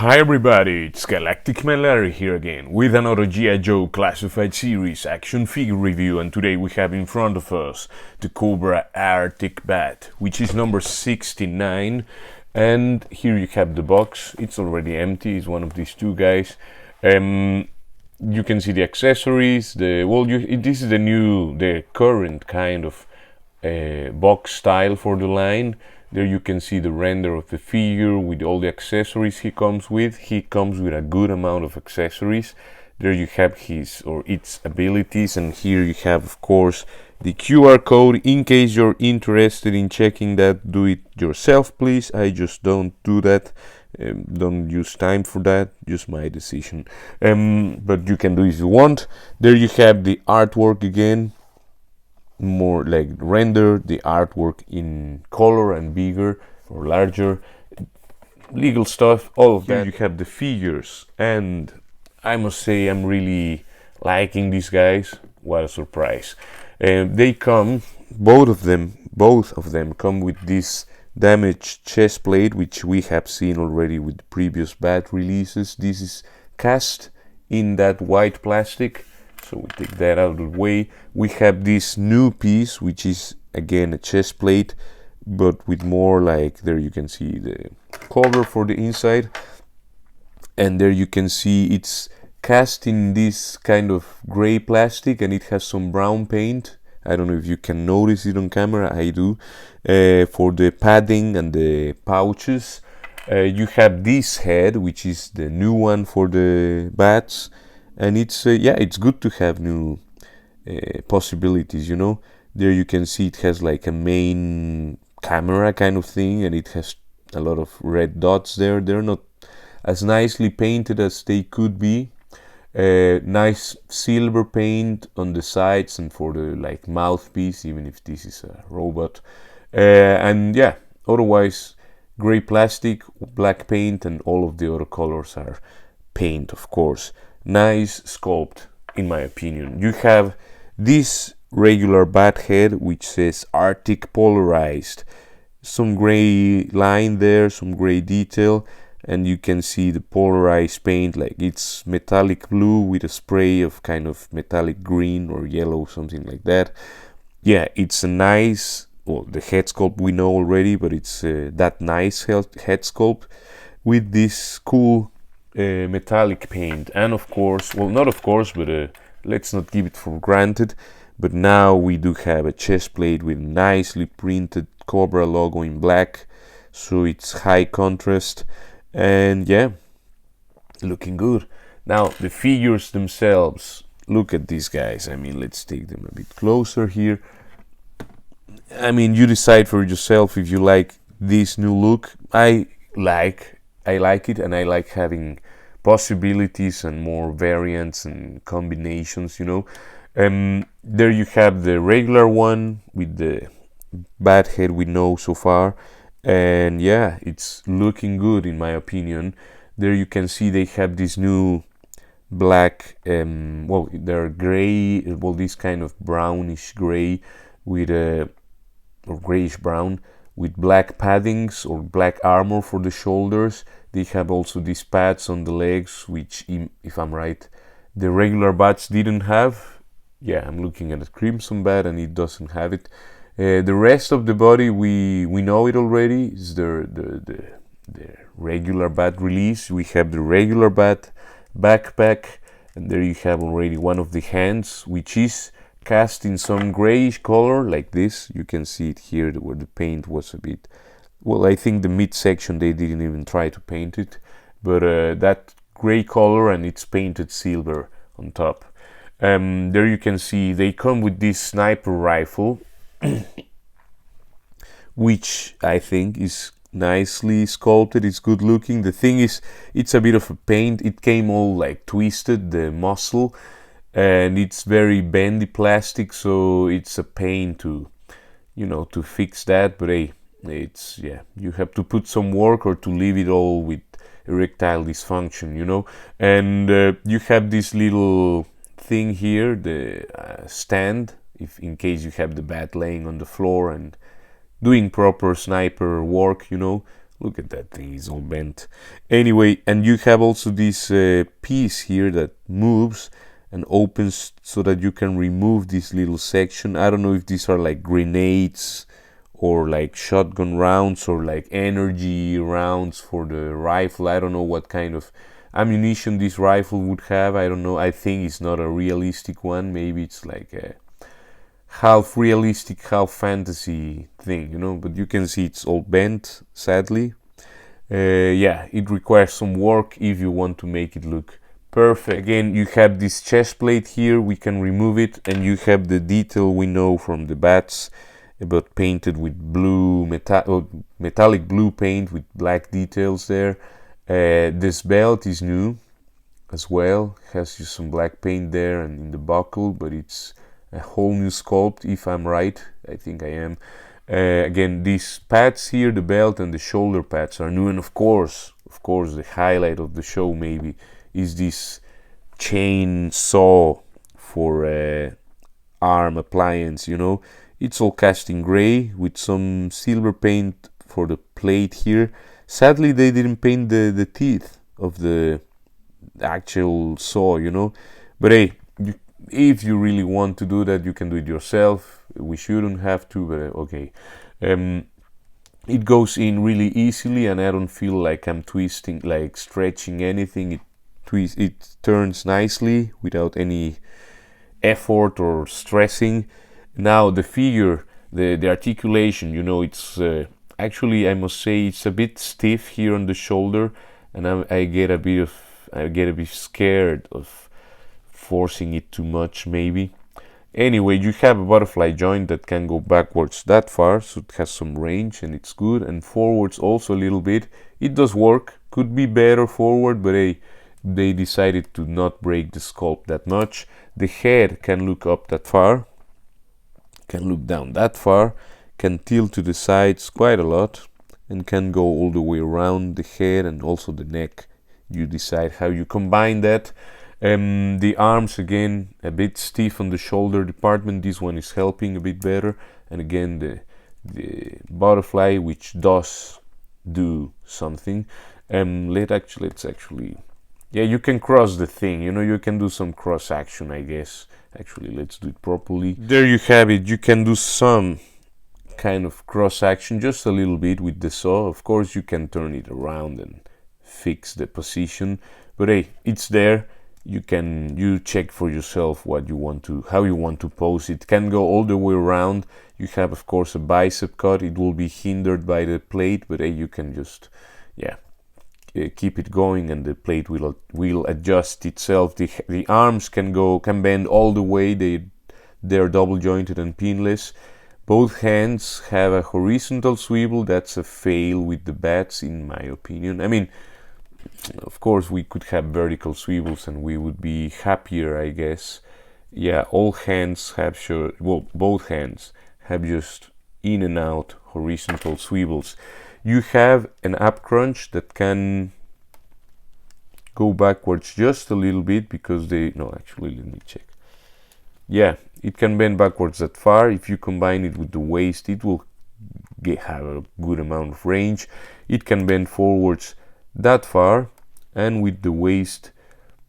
Hi everybody, it's Galactic Malari here again with another G.I. Joe Classified series action figure review, and today we have in front of us the Cobra ArcticB.A.T, which is number 69, and here you have the box. It's already empty, it's one of these two guys. You can see the accessories, this is the current kind of box style for the line. There you can see the render of the figure with all the accessories he comes with. He comes with a good amount of accessories. There you have his or its abilities, and here you have, of course, the QR code. In case you're interested in checking that, do it yourself, please. I just don't do that. Don't use time for that. Just my decision. But you can do it if you want. There you have the artwork again. More like render the artwork in color and bigger or larger, legal stuff, all of that. You have the figures, and I must say I'm really liking these guys. What a surprise. They come, both of them come with this damaged chest plate, which we have seen already with the previous B.A.T releases. This is cast in that white plastic, so we take that out of the way. We have this new piece, which is again a chest plate, but with more, like, there you can see the cover for the inside, and there you can see it's cast in this kind of gray plastic, and it has some brown paint. I don't know if you can notice it on camera. I do. For the padding and the pouches, you have this head, which is the new one for the B.A.Ts, and it's it's good to have new possibilities, you know. There you can see it has like a main camera kind of thing, and it has a lot of red dots there. They're not as nicely painted as they could be. Nice silver paint on the sides and for the like mouthpiece, even if this is a robot. And yeah, otherwise gray plastic, black paint, and all of the other colors are paint, of course. Nice sculpt, in my opinion. You have this regular B.A.T head, which says Arctic polarized. Some gray line there, some gray detail, and you can see the polarized paint, like it's metallic blue with a spray of kind of metallic green or yellow, something like that. Yeah, it's a nice, well, the head sculpt we know already, but it's that nice head sculpt with this cool metallic paint. And of course, well, not of course, but let's not give it for granted, but now we do have a chest plate with nicely printed Cobra logo in black, so it's high contrast, and yeah, looking good. Now the figures themselves, look at these guys. I mean, let's take them a bit closer here. I mean, you decide for yourself if you like this new look. I like it, and I like having possibilities and more variants and combinations, you know. There you have the regular one with the B.A.T head we know so far, and yeah, it's looking good in my opinion. There you can see they have this new black, well, they're gray, well, this kind of brownish gray with or grayish brown with black paddings or black armor for the shoulders. They have also these pads on the legs, which, if I'm right, the regular B.A.Ts didn't have. Yeah, I'm looking at a Crimson B.A.T and it doesn't have it. The rest of the body, we know it already. Is the regular B.A.T release. We have the regular B.A.T backpack, and there you have already one of the hands, which is cast in some grayish color like this. You can see it here where the paint was a bit, well, I think the midsection they didn't even try to paint it, but that gray color, and it's painted silver on top. There you can see they come with this sniper rifle which I think is nicely sculpted. It's good looking. The thing is, it's a bit of a paint. It came all like twisted, the muzzle, and it's very bendy plastic, so it's a pain to, you know, to fix that. But hey, it's, yeah, you have to put some work or to leave it all with erectile dysfunction, you know. And you have this little thing here, the stand, if in case you have the B.A.T laying on the floor and doing proper sniper work, you know, Look at that thing, it's all bent. Anyway, and you have also this piece here that moves and opens so that you can remove this little section. I don't know if these are like grenades or like shotgun rounds or like energy rounds for the rifle. I don't know what kind of ammunition this rifle would have. I don't know. I think it's not a realistic one. Maybe it's like a half realistic, half fantasy thing, you know. But you can see it's all bent, sadly. Yeah, it requires some work if you want to make it look perfect. Again, you have this chest plate here. We can remove it, and you have the detail we know from the bats about painted with blue metallic blue paint with black details there. This belt is new as well, has just some black paint there and in the buckle, but it's a whole new sculpt, if I'm right. I think I am. Again, these pads here, the belt and the shoulder pads are new, and of course, the highlight of the show maybe is this chain saw for arm appliance, you know. It's all cast in gray with some silver paint for the plate here. Sadly, they didn't paint the teeth of the actual saw, you know. But hey, if you really want to do that, you can do it yourself. We shouldn't have to, but okay. It goes in really easily, and I don't feel like I'm twisting, like stretching anything. It turns nicely without any effort or stressing. Now the figure, the articulation, you know, it's actually, I must say, it's a bit stiff here on the shoulder, and I get a bit scared of forcing it too much, maybe. Anyway, you have a butterfly joint that can go backwards that far, so it has some range and it's good, and forwards also a little bit. It does work. Could be better forward, but hey, they decided to not break the sculpt that much. The head can look up that far, can look down that far, can tilt to the sides quite a lot, and can go all the way around the head and also the neck. You decide how you combine that. The arms, again, a bit stiff on the shoulder department. This one is helping a bit better. And again, the butterfly, which does do something. Let's actually, yeah, you can cross the thing, you know, you can do some cross action, I guess. Actually, let's do it properly. There you have it. You can do some kind of cross action, just a little bit with the saw. Of course, you can turn it around and fix the position, but hey, it's there. You check for yourself what you want to, how you want to pose. It can go all the way around. You have, of course, a bicep cut. It will be hindered by the plate, but hey, you can just, yeah, keep it going, and the plate will adjust itself. The arms can bend all the way. They're double jointed and pinless. Both hands have a horizontal swivel. That's a fail with the bats, in my opinion. I mean, of course, we could have vertical swivels and we would be happier, I guess. Yeah, all hands have both hands have just in and out horizontal swivels. You have an up crunch that can go backwards just a little bit, because actually, let me check. Yeah, it can bend backwards that far. If you combine it with the waist, it will have a good amount of range. It can bend forwards that far, and with the waist,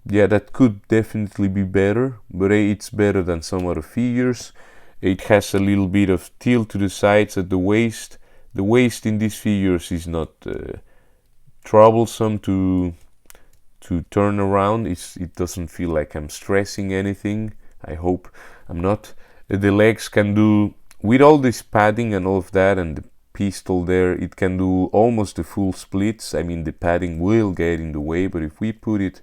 yeah, that could definitely be better, but it's better than some other figures. It has a little bit of tilt to the sides at the waist. The waist in these figures is not troublesome to turn around. It doesn't feel like I'm stressing anything. I hope I'm not. The legs can do, with all this padding and all of that, and the pistol there, it can do almost the full splits. I mean, the padding will get in the way, but if we put it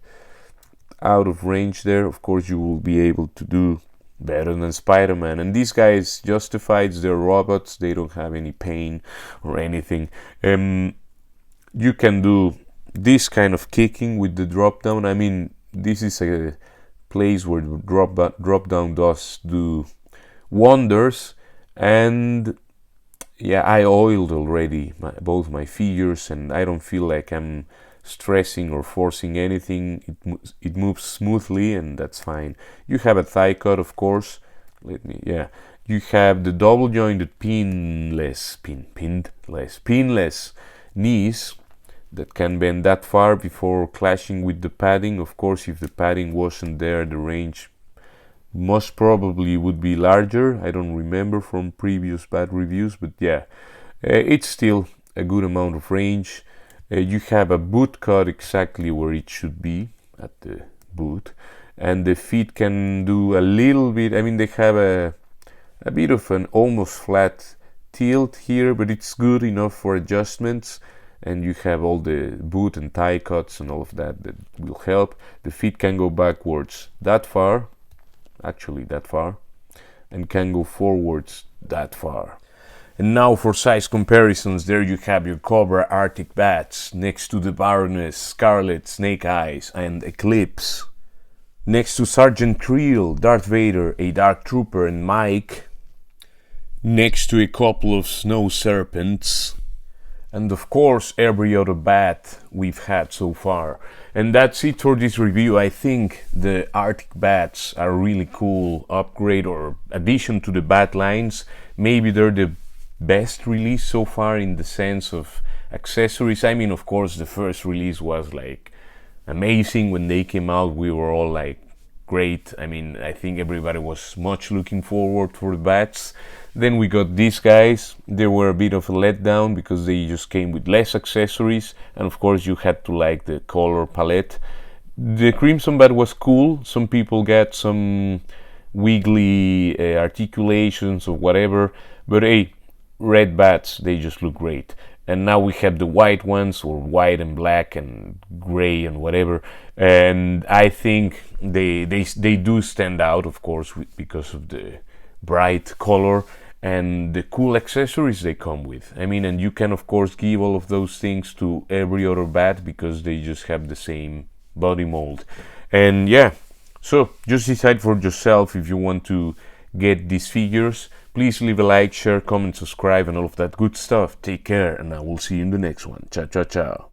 out of range there, of course you will be able to do better than Spider-Man. And these guys, justified, they're robots. They don't have any pain or anything. You can do this kind of kicking with the drop down. I mean, this is a place where the drop down does do wonders. And yeah, I oiled already both my figures, and I don't feel like I'm stressing or forcing anything. It moves smoothly, and that's fine. You have a thigh cut, of course. You have the double jointed pinless knees that can bend that far before clashing with the padding. Of course, if the padding wasn't there, the range most probably would be larger. I don't remember from previous B.A.T reviews, but yeah, it's still a good amount of range. You have a boot cut exactly where it should be at the boot, and the feet can do a little bit. I mean, they have a bit of an almost flat tilt here, but it's good enough for adjustments. And you have all the boot and tie cuts and all of that will help. The feet can go backwards that far, actually that far, and can go forwards that far. And now for size comparisons, there you have your Cobra ArcticB.A.Ts next to the Baroness, Scarlet, Snake Eyes, and Eclipse. Next to Sergeant Creel, Darth Vader, a Dark Trooper, and Mike. Next to a couple of Snow Serpents. And of course every other B.A.T we've had so far. And that's it for this review. I think the ArcticB.A.Ts are a really cool upgrade or addition to the B.A.T lines. Maybe they're the best release so far in the sense of accessories. I mean, of course, the first release was like amazing. When they came out, we were all like, great. I mean, I think everybody was much looking forward for the B.A.Ts. Then we got these guys. They were a bit of a letdown because they just came with less accessories, and of course you had to like the color palette. The Crimson B.A.T was cool. Some people get some wiggly articulations or whatever, but hey, red B.A.Ts, they just look great. And now we have the white ones, or white and black and gray and whatever, and I think they do stand out, of course, because of the bright color and the cool accessories they come with. I mean, and you can of course give all of those things to every other B.A.T because they just have the same body mold. And yeah, so just decide for yourself if you want to get these figures. Please leave a like, share, comment, subscribe, and all of that good stuff. Take care, and I will see you in the next one. Ciao, ciao, ciao.